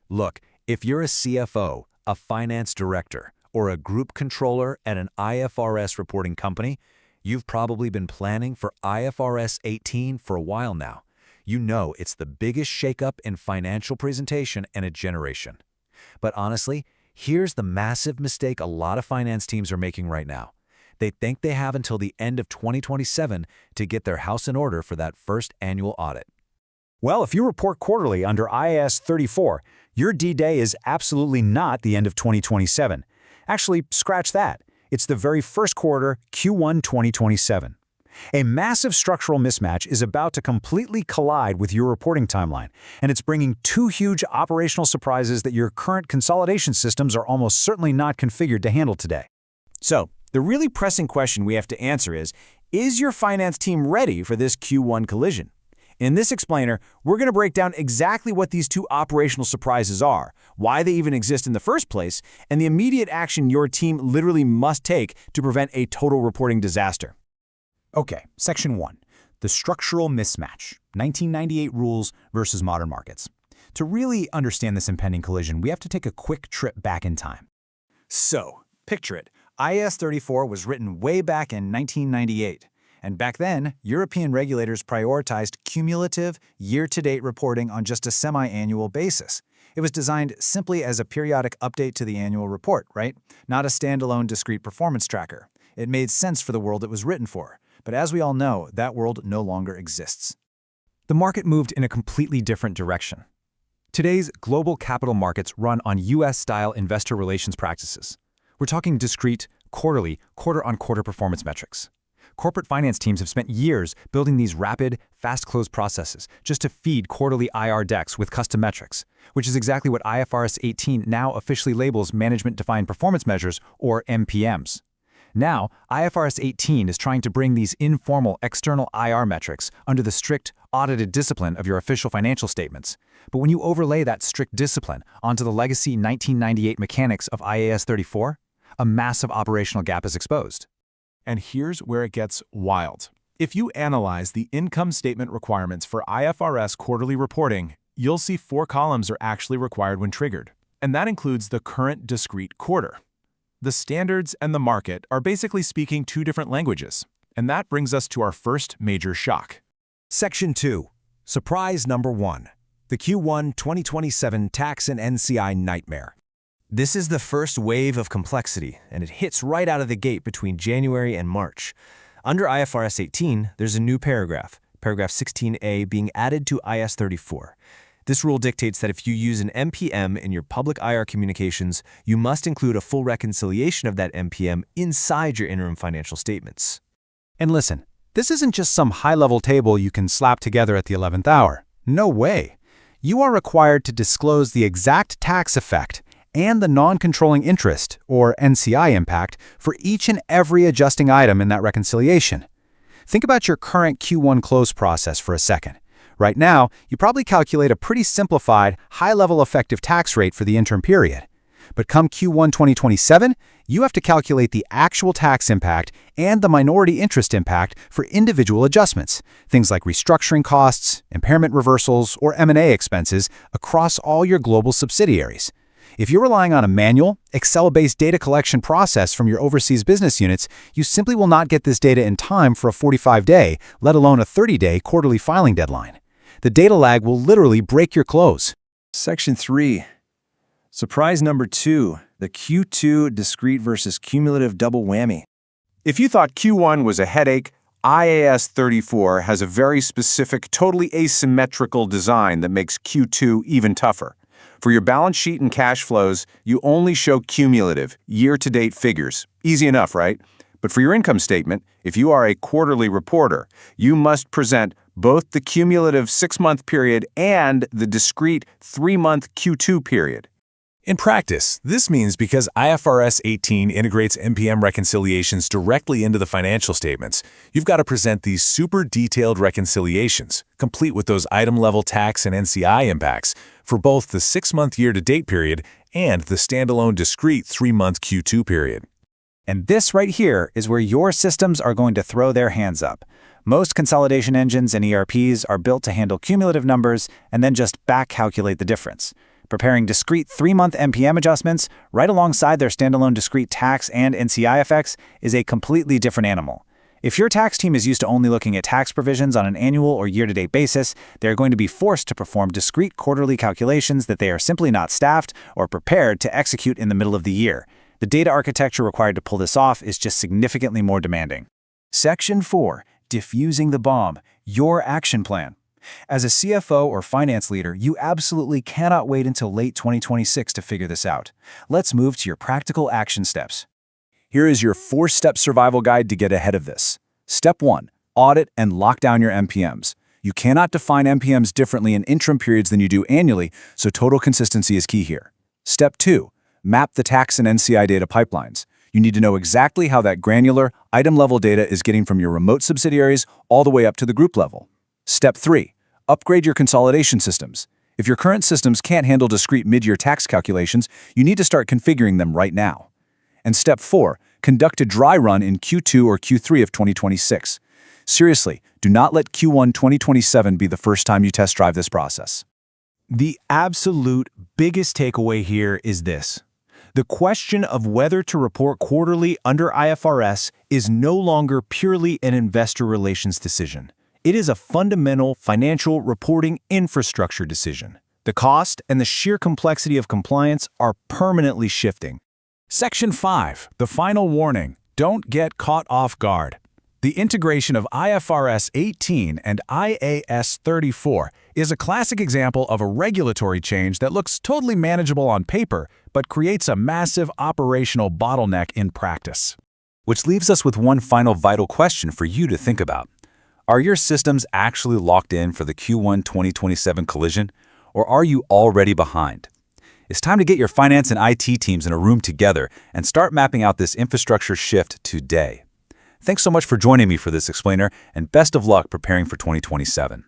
Look, if you're a CFO, a finance director, or a group controller at an IFRS reporting company, you've probably been planning for IFRS 18 for a while now. You know it's the biggest shakeup in financial presentation in a generation. But honestly, here's the massive mistake a lot of finance teams are making right now. They think they have until the end of 2027 to get their house in order for that first annual audit. Well, if you report quarterly under IAS 34, your D-Day is absolutely not the end of 2027. Actually, scratch that. It's the very first quarter, Q1 2027. A massive structural mismatch is about to completely collide with your reporting timeline, and it's bringing two huge operational surprises that your current consolidation systems are almost certainly not configured to handle today. So, the really pressing question we have to answer is your finance team ready for this Q1 collision? In this explainer, we're going to break down exactly what these two operational surprises are, why they even exist in the first place, and the immediate action your team literally must take to prevent a total reporting disaster. Okay, Section 1. The structural mismatch, 1998 rules versus modern markets. To really understand this impending collision, we have to take a quick trip back in time. So, picture it. IAS 34 was written way back in 1998. And back then, European regulators prioritized cumulative, year-to-date reporting on just a semi-annual basis. It was designed simply as a periodic update to the annual report, right? Not a standalone discrete performance tracker. It made sense for the world it was written for. But as we all know, that world no longer exists. The market moved in a completely different direction. Today's global capital markets run on US-style investor relations practices. We're talking discrete, quarterly, quarter-on-quarter performance metrics. Corporate finance teams have spent years building these rapid, fast-close processes just to feed quarterly IR decks with custom metrics, which is exactly what IFRS 18 now officially labels Management-Defined Performance Measures, or MPMs. Now, IFRS 18 is trying to bring these informal external IR metrics under the strict, audited discipline of your official financial statements. But when you overlay that strict discipline onto the legacy 1998 mechanics of IAS 34, a massive operational gap is exposed. And here's where it gets wild. If you analyze the income statement requirements for IFRS quarterly reporting, you'll see 4 columns are actually required when triggered. And that includes the current discrete quarter. The standards and the market are basically speaking 2 different languages. And that brings us to our first major shock. Section 2. Surprise number 1. The Q1 2027 Tax and NCI Nightmare. This is the first wave of complexity, and it hits right out of the gate between January and March. Under IFRS 18, there's a new paragraph, paragraph 16A, being added to IAS 34. This rule dictates that if you use an MPM in your public IR communications, you must include a full reconciliation of that MPM inside your interim financial statements. And listen, this isn't just some high-level table you can slap together at the 11th hour. No way. You are required to disclose the exact tax effect and the non-controlling interest, or NCI impact, for each and every adjusting item in that reconciliation. Think about your current Q1 close process for a second. Right now, you probably calculate a pretty simplified, high-level effective tax rate for the interim period. But come Q1 2027, you have to calculate the actual tax impact and the minority interest impact for individual adjustments, things like restructuring costs, impairment reversals, or M&A expenses across all your global subsidiaries. If you're relying on a manual, Excel-based data collection process from your overseas business units, you simply will not get this data in time for a 45-day, let alone a 30-day quarterly filing deadline. The data lag will literally break your close. Section 3. Surprise number 2. The Q2 discrete versus cumulative double whammy. If you thought Q1 was a headache, IAS 34 has a very specific, totally asymmetrical design that makes Q2 even tougher. For your balance sheet and cash flows, you only show cumulative, year-to-date figures. Easy enough, right? But for your income statement, if you are a quarterly reporter, you must present both the cumulative 6-month period and the discrete 3-month Q2 period. In practice, this means because IFRS 18 integrates MPM reconciliations directly into the financial statements, you've got to present these super detailed reconciliations, complete with those item-level tax and NCI impacts, for both the 6-month year-to-date period and the standalone discrete 3-month Q2 period. And this right here is where your systems are going to throw their hands up. Most consolidation engines and ERPs are built to handle cumulative numbers and then just back-calculate the difference. Preparing discrete 3-month MPM adjustments right alongside their standalone discrete tax and NCI effects is a completely different animal. If your tax team is used to only looking at tax provisions on an annual or year-to-date basis, they're going to be forced to perform discrete quarterly calculations that they are simply not staffed or prepared to execute in the middle of the year. The data architecture required to pull this off is just significantly more demanding. Section 4. Diffusing the bomb. Your action plan. As a CFO or finance leader, you absolutely cannot wait until late 2026 to figure this out. Let's move to your practical action steps. Here is your 4-step survival guide to get ahead of this. Step 1. Audit and lock down your MPMs. You cannot define MPMs differently in interim periods than you do annually, so total consistency is key here. Step 2. Map the tax and NCI data pipelines. You need to know exactly how that granular, item-level data is getting from your remote subsidiaries all the way up to the group level. Step 3. Upgrade your consolidation systems. If your current systems can't handle discrete mid-year tax calculations, you need to start configuring them right now. And Step 4. Conduct a dry run in Q2 or Q3 of 2026. Seriously, do not let Q1 2027 be the first time you test drive this process. The absolute biggest takeaway here is this. The question of whether to report quarterly under IFRS is no longer purely an investor relations decision. It is a fundamental financial reporting infrastructure decision. The cost and the sheer complexity of compliance are permanently shifting. Section 5, the final warning, don't get caught off guard. The integration of IFRS 18 and IAS 34 is a classic example of a regulatory change that looks totally manageable on paper, but creates a massive operational bottleneck in practice. Which leaves us with one final vital question for you to think about. Are your systems actually locked in for the Q1 2027 collision, or are you already behind? It's time to get your finance and IT teams in a room together and start mapping out this infrastructure shift today. Thanks so much for joining me for this explainer, and best of luck preparing for 2027.